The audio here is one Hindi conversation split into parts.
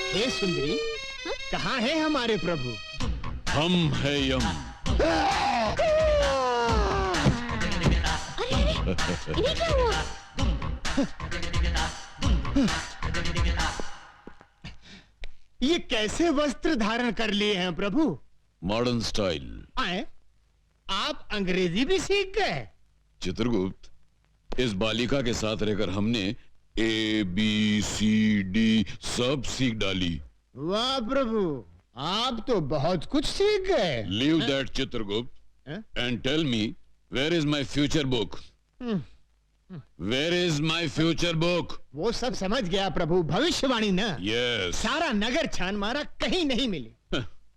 हे सुंदरी, कहाँ है हमारे प्रभु? हम है यम। अरे इन्हें क्या हुआ? ये कैसे वस्त्र धारण कर लिए हैं प्रभु? Modern style. आए? आप अंग्रेजी भी सीख गए? चित्रगुप्त, इस बालिका के साथ रहकर हमने ABCD सब सीख डाली। वाह प्रभु, आप तो बहुत कुछ सीख गए। Leave that Chitragupta and tell me, where is my future book? Where is my future book? वो सब समझ गया प्रभु, भविष्यवाणी ना। यस। सारा नगर छान मारा, कहीं नहीं मिली।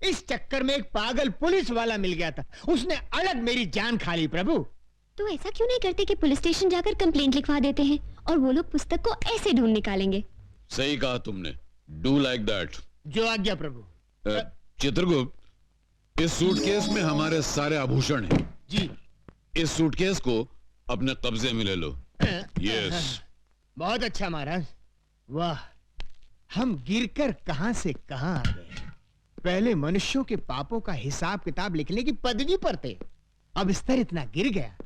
इस चक्कर में एक पागल पुलिस वाला मिल गया था, उसने अलग मेरी जान खा ली प्रभु। तो ऐसा क्यों नहीं करते कि पुलिस स्टेशन जाकर कंप्लेंट लिखवा देते हैं और वो लोग पुस्तक को ऐसे ढूंढ निकालेंगे। सही कहा तुमने, डू लाइक दैट। जो आज्ञा प्रभु। चित्रगुप्त, इस सूटकेस में हमारे सारे आभूषण हैं। जी। इस सूटकेस को अपने कब्जे में ले लो। यस। बहुत अच्छा महाराज। वाह, हम गिरकर कहां से कहां आ गए। पहले मनुष्यों के पापों का हिसाब किताब लिखने की पदवी पर थे, अब स्तर इतना गिर गया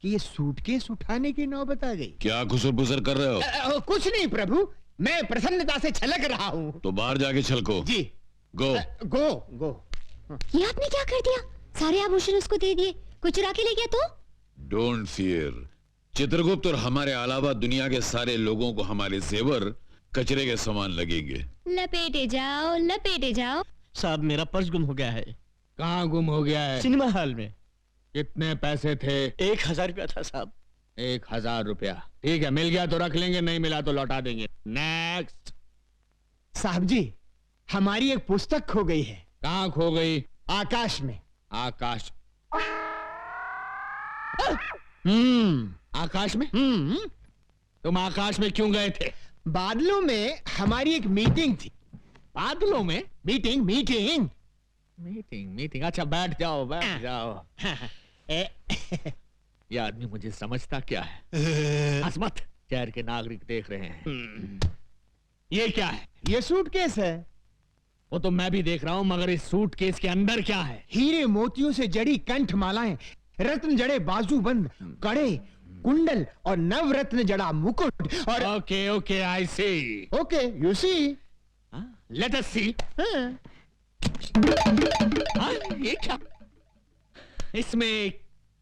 कि ये सूटकेस उठाने की नौबत आ गई। क्या खुसर-पुसर कर रहे हो? कुछ नहीं प्रभु, मैं प्रसन्नता से छलक रहा हूँ। तो बाहर जाके छलको। जी। गो। गो गो। ये आपने क्या कर दिया? सारे आभूषण उसको दे दिए, कोई चुरा के ले गया तो? डोंट फियर चित्रगुप्त, और हमारे अलावा दुनिया के सारे लोगों को हमारे जेवर कचरे के समान लगेंगे। लपेटे जाओ, लपेटे जाओ। साहब, मेरा पर्स गुम हो गया है। कहाँ गुम हो गया है? सिनेमा हॉल में। कितने पैसे थे? 1000 रुपया था साहब। 1000 रुपया? ठीक है, मिल गया तो रख लेंगे, नहीं मिला तो लौटा देंगे। नेक्स्ट। साहब जी, हमारी एक पुस्तक खो गई है। कहाँ खो गई? आकाश में। आकाश? आकाश में? तुम आकाश में क्यों गए थे? बादलों में हमारी एक मीटिंग थी। बादलों में? Meeting meeting meeting meeting. अच्छा, बैठ जाओ बैठ जाओ। ये आदमी मुझे समझता क्या है? हसमत, शहर के नागरिक देख रहे हैं। ये क्या है? ये सूटकेस है। वो तो मैं भी देख रहा हूँ, मगर इस सूटकेस के अंदर क्या है? हीरे मोतियों से जड़ी कंठ मालाएं, रत्न जड़े बाजूबंद, कड़े, कुंडल और नवरत्न जड़ा मुकुट और okay okay I see. Okay you see, let us see. ये क्या? इसमें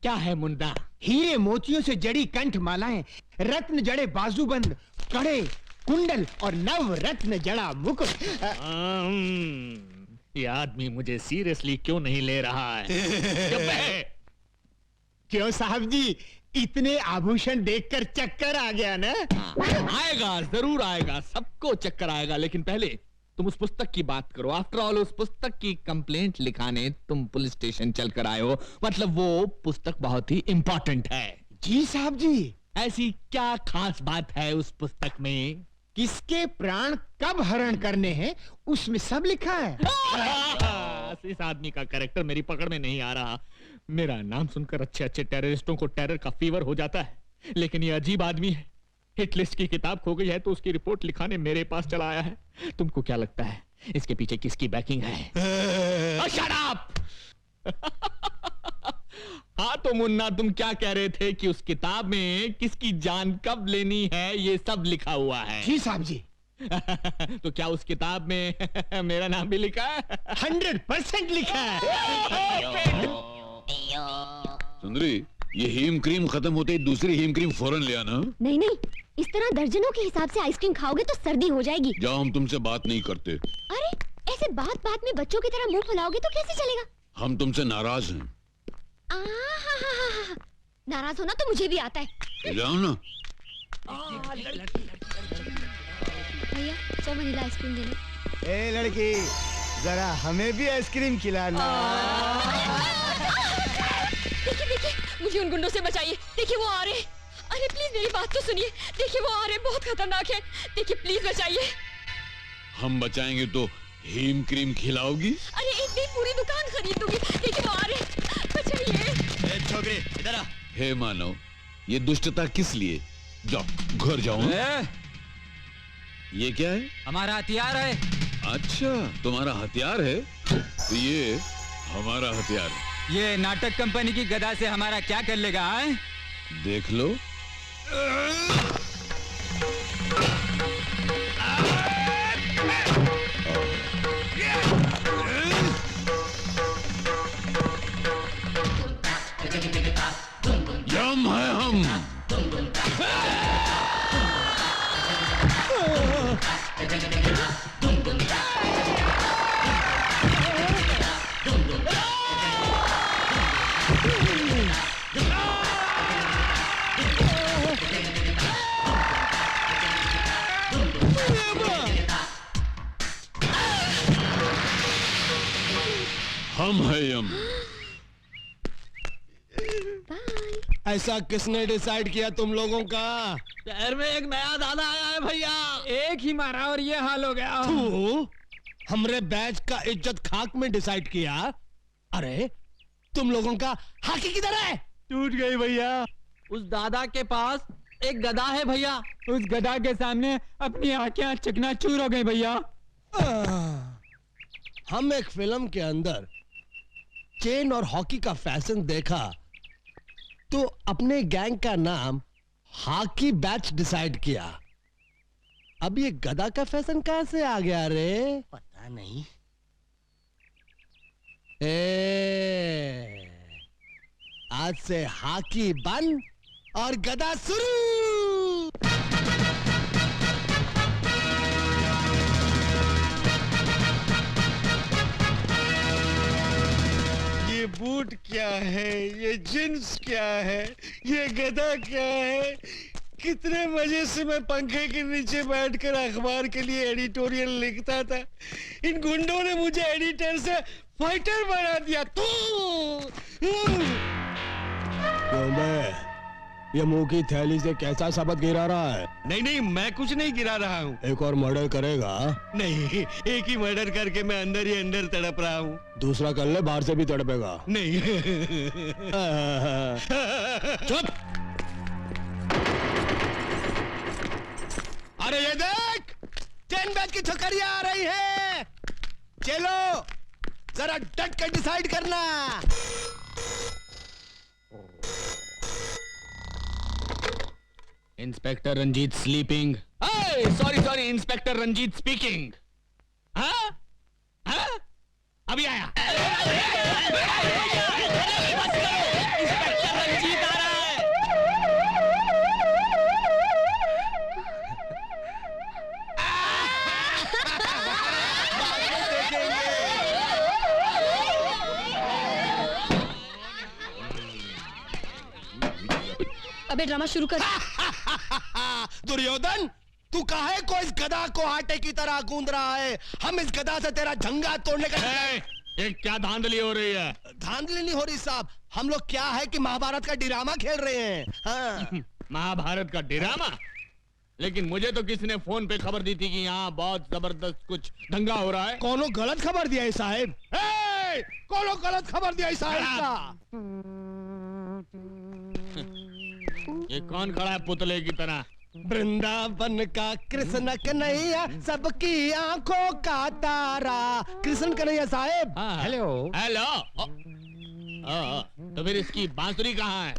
क्या है मुन्ना? हीरे मोतियों से जड़ी कंठ मालाएं, रत्न जड़े बाजूबंद, कड़े, कुंडल और नवरत्न जड़ा मुकुट। ये आदमी मुझे सीरियसली क्यों नहीं ले रहा है? क्यों साहब जी, इतने आभूषण देखकर चक्कर आ गया ना? आएगा, जरूर आएगा, सबको चक्कर आएगा, लेकिन पहले तुम उस पुस्तक की बात करो। आफ्टर ऑल उस पुस्तक की कंप्लेंट लिखाने तुम पुलिस स्टेशन चलकर आए हो, मतलब वो पुस्तक बहुत ही इंपॉर्टेंट है। जी साहब जी। ऐसी क्या खास बात है उस पुस्तक में? किसके प्राण कब हरण करने हैं, उसमें सब लिखा है। इस आदमी का कैरेक्टर मेरी पकड़ में नहीं आ रहा। मेरा नाम सुनकर अच्छे अच्छे टेररिस्टों को टेरर का फीवर हो जाता है, लेकिन ये अजीब आदमी है। हिट लिस्ट की किताब खो गई है तो उसकी रिपोर्ट लिखाने मेरे पास चला आया है। तुमको क्या लगता है इसके पीछे किसकी बैकिंग है? Shut up! हाँ तो मुन्ना, तुम क्या कह रहे थे कि उस किताब में किसकी जान कब लेनी है ये सब लिखा हुआ है? जी साहब जी। तो क्या उस किताब में मेरा नाम भी लिखा है? 100% लिखा है। सुंदरी, ये हीम क्रीम खत्म होते ही दूसरी हीम क्रीम फौरन ले आना। नहीं नहीं, इस तरह दर्जनों के हिसाब से आइसक्रीम खाओगे तो सर्दी हो जाएगी। जाओ, हम तुमसे बात नहीं करते। अरे ऐसे बात बात में बच्चों की तरह मुंह फुलाओगे तो कैसे चलेगा? हम तुमसे नाराज हैं। नाराज होना तो मुझे भी आता है। जाओ ना। भैया, 100 वनीला आइसक्रीम दे दो। ए लड़की, जरा हमें भी आइसक्रीम खिलाना। देखिए देखिए, मुझे उन गुंडों से बचाइए। देखिए वो आ रहे हैं। अरे प्लीज मेरी बात तो सुनिए। देखिए वो आ रहे हैं, बहुत खतरनाक है। देखिए प्लीज बचाइए। हम बचाएंगे तो हीम क्रीम खिलाओगी? अरे एक दिन पूरी दुकान खरीद दूंगी। देखिए वो आ रहे हैं, बचाइए। छोकरी इधर आ। हे मानव, ये दुष्टता किस लिए? जाओ घर जाओ। ये क्या है? हमारा हथियार है। अच्छा, तुम्हारा हथियार है? तो ये हमारा हथियार है। ये नाटक कंपनी की गदा से हमारा क्या कर लेगा आए? देख लो। यम है हम। हम है यम। ऐसा किसने डिसाइड किया तुम लोगों का? शहर में एक नया दादा आया है भैया, एक ही मारा और ये हाल हो गया। तू हमरे बैच का इज्जत खाक में डिसाइड किया? अरे तुम लोगों का हाकी किधर है? टूट गई भैया। उस दादा के पास एक गदा है भैया। उस गधा के सामने अपनी आंखें चकनाचूर हो गई भैया। हम एक फिल्म के अंदर चेन और हॉकी का फैशन देखा तो अपने गैंग का नाम हॉकी बैच डिसाइड किया। अब ये गधा का फैशन कहां से आ गया रे? पता नहीं। आज से हॉकी बंद और गधा शुरू। ये बूट क्या है, ये जींस क्या है, ये गधा क्या है? कितने मजे से मैं पंखे के नीचे बैठकर अखबार के लिए एडिटोरियल लिखता था। इन गुंडों ने मुझे एडिटर से फाइटर बना दिया। तू ये मुंह की थैली से कैसा शब्द गिरा रहा है? नहीं नहीं, मैं कुछ नहीं गिरा रहा हूँ। एक और मर्डर करेगा? नहीं, एक ही मर्डर करके मैं अंदर ही अंदर तड़प रहा हूँ। दूसरा कर ले, बाहर से भी तड़पेगा। नहीं। चुप। अरे ये देख, 10 बैच की छोकरियां आ रही है। चलो जरा डट कर डिसाइड करना। Inspector Ranjit sleeping. Sorry, inspector Ranjit speaking. हाँ? अभी आया। इंस्पेक्टर रंजीत आ रहा है। अबे ड्रामा शुरू कर। दुर्योधन, तू काहे को इस गधा को आटे की तरह गूंद रहा है? हम इस गधा से तेरा झंगा तोड़ने का। ये क्या धांधली हो रही है? धांधली नहीं हो रही साहब, हम लोग क्या है कि महाभारत का ड्रामा खेल रहे हैं। हाँ। महाभारत का ड्रामा? लेकिन मुझे तो किसी ने फोन पे खबर दी थी कि यहाँ बहुत जबरदस्त कुछ दंगा हो रहा है। कौनो गलत खबर दिया है साहब? कौनो गलत खबर दिया है साहब का? ये कौन खड़ा है पुतले की तरह? वृंदावन का कृष्ण कन्हैया, सबकी आंखों का तारा। कृष्ण कन्हैया साहब। हेलो। हेलो। तो फिर इसकी बांसुरी कहाँ है?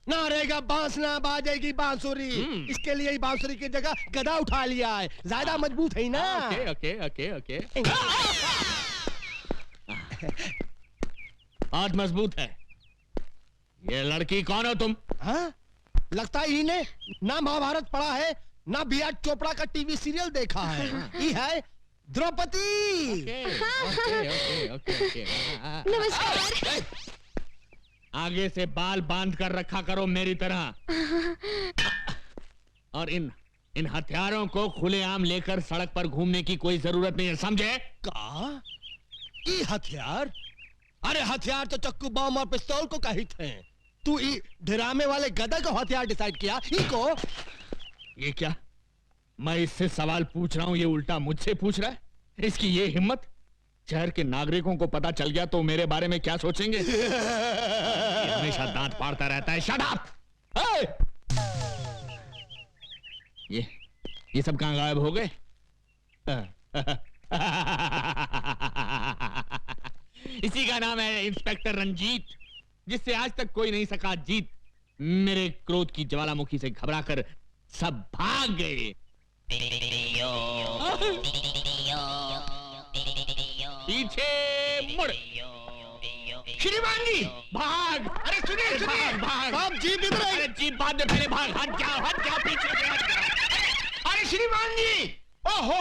ना रहेगा बांस ना बाजेगी बांसुरी। इसके लिए ही बांसुरी की जगह गधा उठा लिया है, ज्यादा मजबूत है ना। Okay okay okay okay. बहुत मजबूत है। ये लड़की कौन हो तुम? हाँ? लगता है इन्हें ना महाभारत पढ़ा है ना बी.आर. चोपड़ा का टीवी सीरियल देखा है। ये है द्रौपदी। नमस्कार। आगे से बाल बांध कर रखा करो मेरी तरह। और इन हथियारों को खुलेआम लेकर सड़क पर घूमने की कोई जरूरत नहीं है, समझे? का? ये हथियार? अरे हथियार तो चक्कू, बम और पिस्तौल को कहित हैं। तू ड्रामे वाले गधा को हथियार डिसाइड किया? को ये क्या? मैं इससे सवाल पूछ रहा हूं, ये उल्टा मुझसे पूछ रहा है। इसकी ये हिम्मत! शहर के नागरिकों को पता चल गया तो मेरे बारे में क्या सोचेंगे? ये हमेशा दांत फाड़ता रहता है। Shut up! ये सब कहां गायब हो गए? इसी का नाम है इंस्पेक्टर रंजीत, जिससे आज तक कोई नहीं सका जीत। मेरे क्रोध की ज्वालामुखी से घबराकर सब भाग गए। पीछे मुड़। श्रीमान जी भाग। अरे सुनिए भाग भाग। साहब जीप इधर है। अरे जीप बाद में, पहले भाग। हट जाओ पीछे से हट जाओ। अरे श्रीमान जी, ओहो